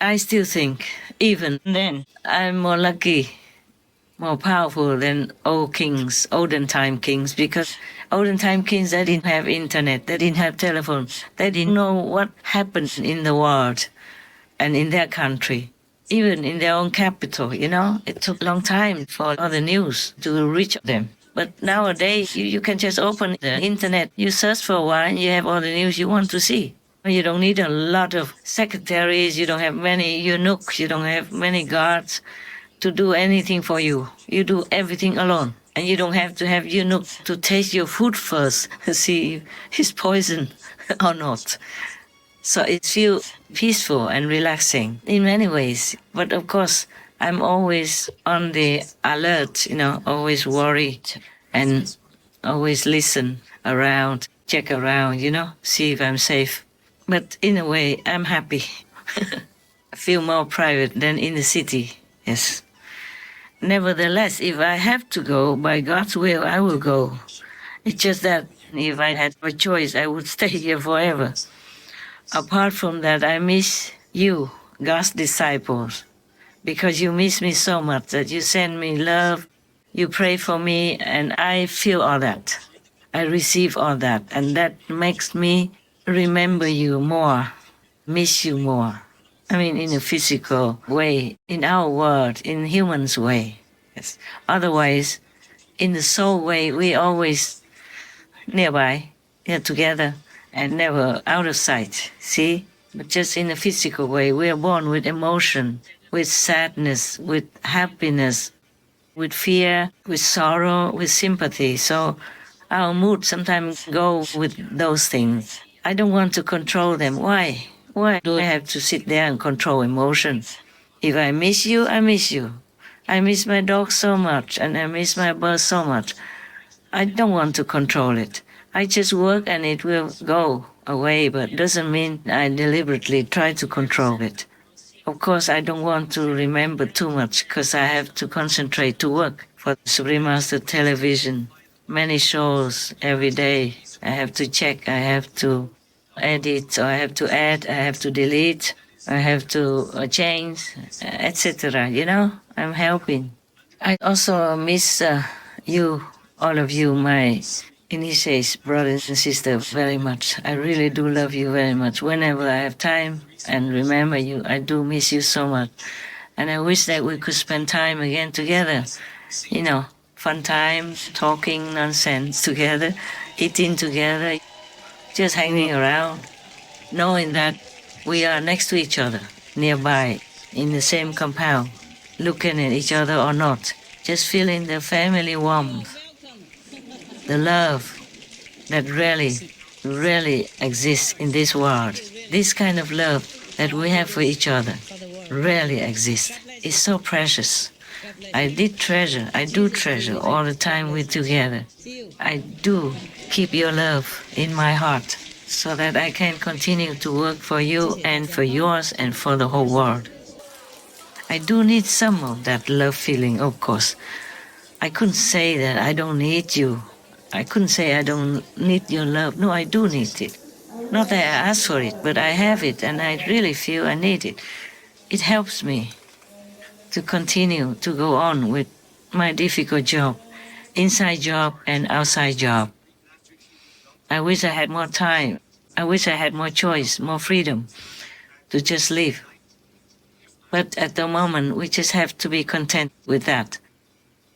I still think, even then, I'm more lucky, more powerful than olden time kings, because olden time kings, they didn't have internet, they didn't have telephone, they didn't know what happened in the world and in their country, even in their own capital, It took a long time for all the news to reach them. But nowadays, you can just open the internet, you search for a while, and you have all the news you want to see. You don't need a lot of secretaries, you don't have many eunuchs, you don't have many guards to do anything for you. You do everything alone. And you don't have to have eunuch to taste your food first, see if it's poison or not. So it feels peaceful and relaxing in many ways. But of course, I'm always on the alert, always worried and always listen around, check around, see if I'm safe. But in a way, I'm happy. I feel more private than in the city, yes. Nevertheless, if I have to go, by God's will, I will go. It's just that if I had a choice, I would stay here forever. Apart from that, I miss you, God's disciples, because you miss me so much that you send me love, you pray for me, and I feel all that. I receive all that, and that makes me remember you more, miss you more. I mean, in a physical way, in our world, in humans' way. Yes. Otherwise, in the soul way, we always nearby, together, and never out of sight, see? But just in a physical way, we are born with emotion, with sadness, with happiness, with fear, with sorrow, with sympathy. So our mood sometimes go with those things. I don't want to control them. Why? Why do I have to sit there and control emotions? If I miss you, I miss you. I miss my dog so much, and I miss my bird so much. I don't want to control it. I just work and it will go away, but it doesn't mean I deliberately try to control it. Of course, I don't want to remember too much because I have to concentrate to work for Supreme Master Television. Many shows every day. I have to check, I have to edit, or I have to add, I have to delete, I have to change, etc. I'm helping. I also miss you, all of you, my initiates, brothers and sisters, very much. I really do love you very much. Whenever I have time and remember you, I do miss you so much. And I wish that we could spend time again together, fun time, talking nonsense together, eating together, just hanging around, knowing that we are next to each other, nearby, in the same compound, looking at each other or not, just feeling the family warmth, the love that really exists in this world. This kind of love that we have for each other really exists. It's so precious. I do treasure all the time we're together. I do keep your love in my heart so that I can continue to work for you and for yours and for the whole world. I do need some of that love feeling, of course. I couldn't say that I don't need you. I couldn't say I don't need your love. No, I do need it. Not that I ask for it, but I have it and I really feel I need it. It helps me to continue to go on with my difficult job, inside job and outside job. I wish I had more time. I wish I had more choice, more freedom to just live. But at the moment, we just have to be content with that.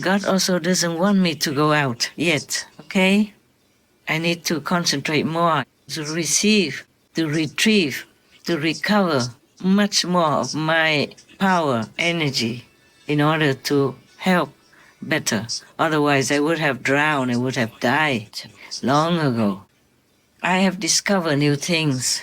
God also doesn't want me to go out yet, okay? I need to concentrate more, to receive, to retrieve, to recover much more of my power, energy, in order to help better. Otherwise, I would have drowned, I would have died long ago. I have discovered new things,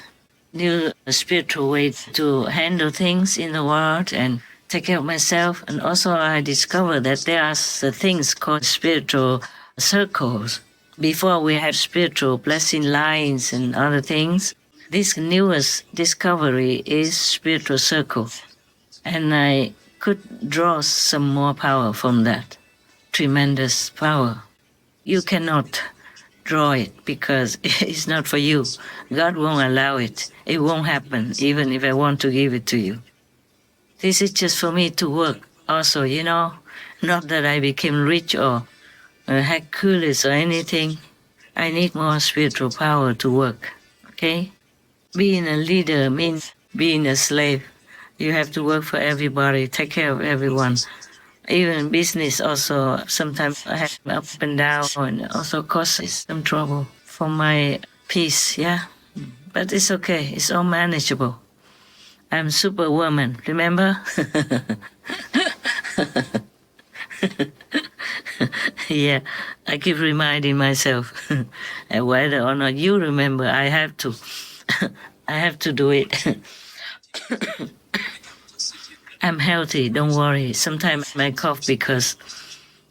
new spiritual ways to handle things in the world and take care of myself. And also I discovered that there are things called spiritual circles. Before we had spiritual blessing lines and other things, this newest discovery is spiritual circle. And I could draw some more power from that. Tremendous power. You cannot draw it because it's not for you. God won't allow it. It won't happen even if I want to give it to you. This is just for me to work also, not that I became rich or Hercules or anything. I need more spiritual power to work, okay? Being a leader means being a slave. You have to work for everybody, take care of everyone. Even business also sometimes I have up and down and also causes some trouble for my peace, yeah? But it's okay, it's all manageable. I'm superwoman, remember? Yeah, I keep reminding myself. And whether or not you remember, I have to. I have to do it. I'm healthy, don't worry. Sometimes I cough because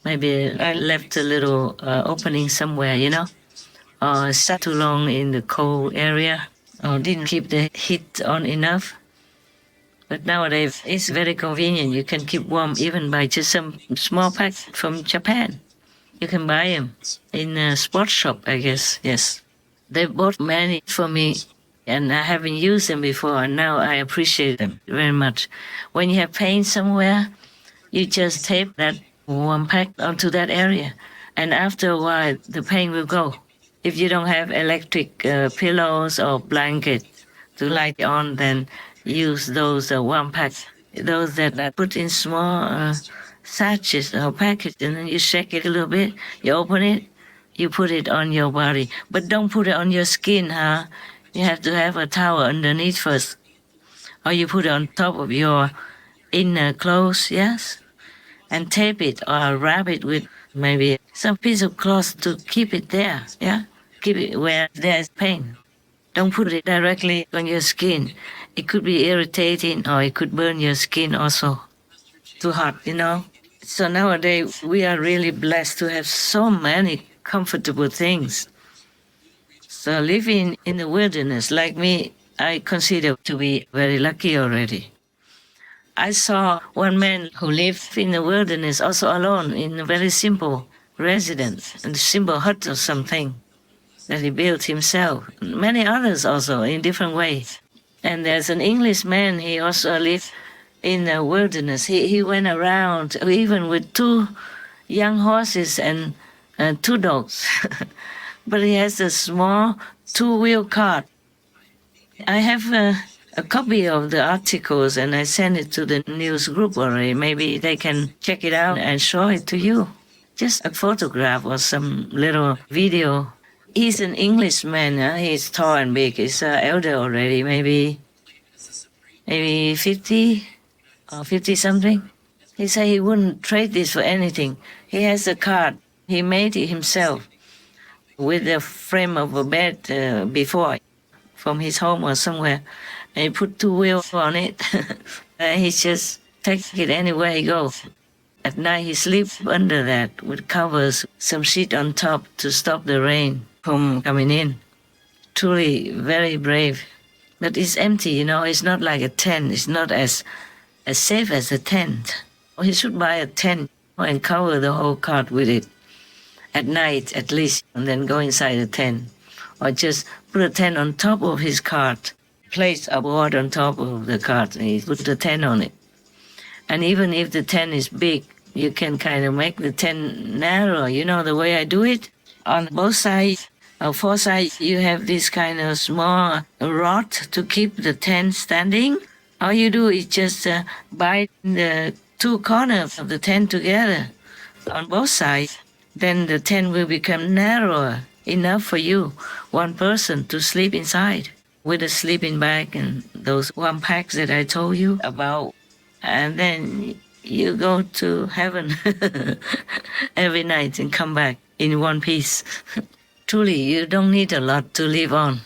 maybe I left a little opening somewhere, or sat too long in the cold area, or didn't keep the heat on enough. But nowadays, it's very convenient. You can keep warm even by just some small pack from Japan. You can buy them in a sports shop, I guess. Yes. They bought many for me, and I haven't used them before, and now I appreciate them very much. When you have pain somewhere, you just tape that warm pack onto that area, and after a while, the pain will go. If you don't have electric pillows or blanket to light on, then use those warm packs, those that are put in small sachets or packets, and then you shake it a little bit, you open it, you put it on your body. But don't put it on your skin, huh? You have to have a towel underneath first. Or you put it on top of your inner clothes, yes? And tape it or wrap it with maybe some piece of cloth to keep it there, yeah? Keep it where there's pain. Don't put it directly on your skin. It could be irritating or it could burn your skin also. Too hot, So nowadays we are really blessed to have so many comfortable things. So living in the wilderness, like me, I consider to be very lucky already. I saw one man who lived in the wilderness, also alone, in a very simple residence, a simple hut or something that he built himself. Many others also in different ways. And there's an Englishman, he also lived in the wilderness. He went around even with 2 young horses and 2 dogs. But he has a small 2-wheel cart. I have a copy of the articles and I sent it to the news group already. Maybe they can check it out and show it to you. Just a photograph or some little video. He's an Englishman. He's tall and big. He's elder already, maybe 50 or 50 something. He said he wouldn't trade this for anything. He has a cart. He made it himself with the frame of a bed before from his home or somewhere. And he put 2 wheels on it. And he just takes it anywhere he goes. At night he sleeps under that with covers, some sheet on top to stop the rain from coming in. Truly very brave. But it's empty, it's not like a tent. It's not as safe as a tent. He should buy a tent and cover the whole cart with it. At night, at least, and then go inside the tent. Or just put a tent on top of his cart, place a board on top of the cart, and he put the tent on it. And even if the tent is big, you can kind of make the tent narrow. The way I do it? On both sides, or 4 sides, you have this kind of small rod to keep the tent standing. All you do is just bind the 2 corners of the tent together on both sides. Then the tent will become narrower, enough for you, one person, to sleep inside with a sleeping bag and those warm packs that I told you about. And then you go to heaven every night and come back in one piece. Truly, you don't need a lot to live on.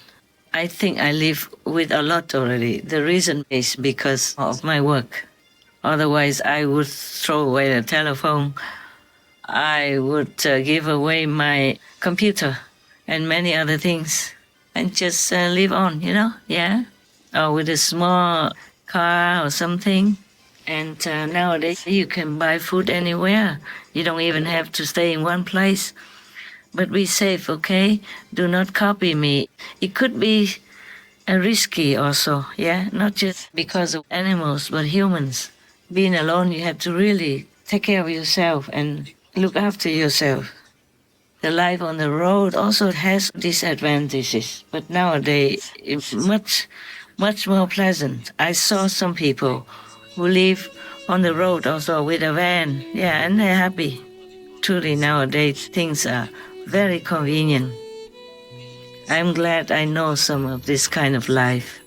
I think I live with a lot already. The reason is because of my work. Otherwise, I would throw away the telephone. I would give away my computer and many other things and just live on, yeah? Or with a small car or something. And nowadays, you can buy food anywhere. You don't even have to stay in one place. But be safe, okay? Do not copy me. It could be risky also, yeah? Not just because of animals, but humans. being alone, you have to really take care of yourself and look after yourself. The life on the road also has disadvantages, but nowadays it's much more pleasant. I saw some people who live on the road also with a van, yeah, and they're happy. Truly, nowadays things are very convenient. I'm glad I know some of this kind of life.